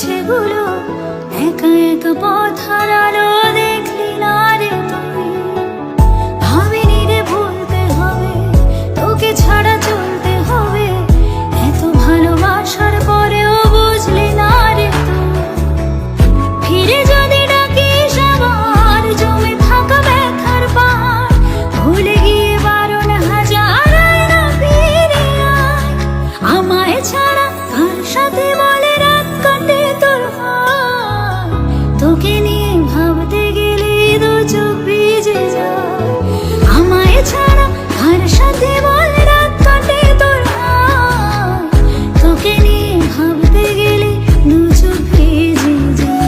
সেগুলো একা একা পথ হারালো, দেখলি না রে তুই। ভাবিনি রে ভুলতে হবে, তোকে ছাড়া চলতে হবে, এত ভালোবাসার পরেও বুঝলি না রে তুই। ফিরে যদি ডাকিস আবার জমে থাকা ব্যথার পাহাড়, ভুলে গিয়ে 12,000 আয়না ফিরে আয়। আমায় ছাড়া কার সাথে বলে রাত কাটে তোর হয়, তোকে নিয়ে ভাবতে গেলে দু চোখ ভিজে যায়। আমায় ছাড়া কার সাথে বলে রাত কাটে তোর হয়, তোকে নিয়ে ভাবতে গেলে দু চোখ ভিজে যায়।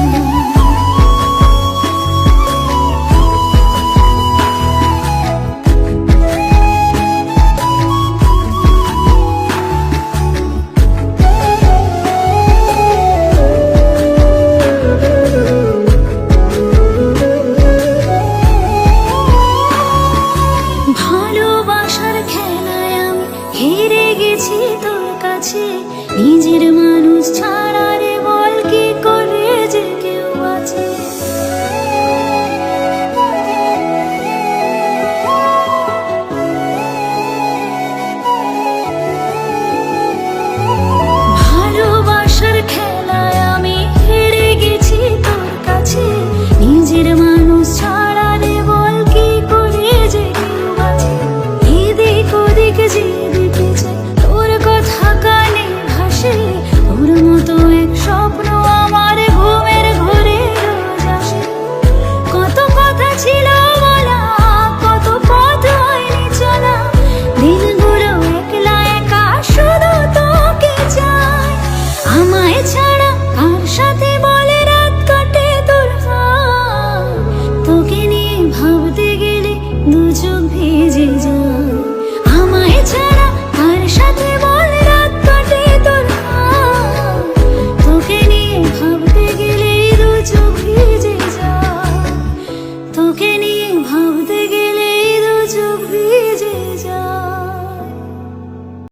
ভালোবাসার খেলায় আমি হেরে গেছি তোর কাছে,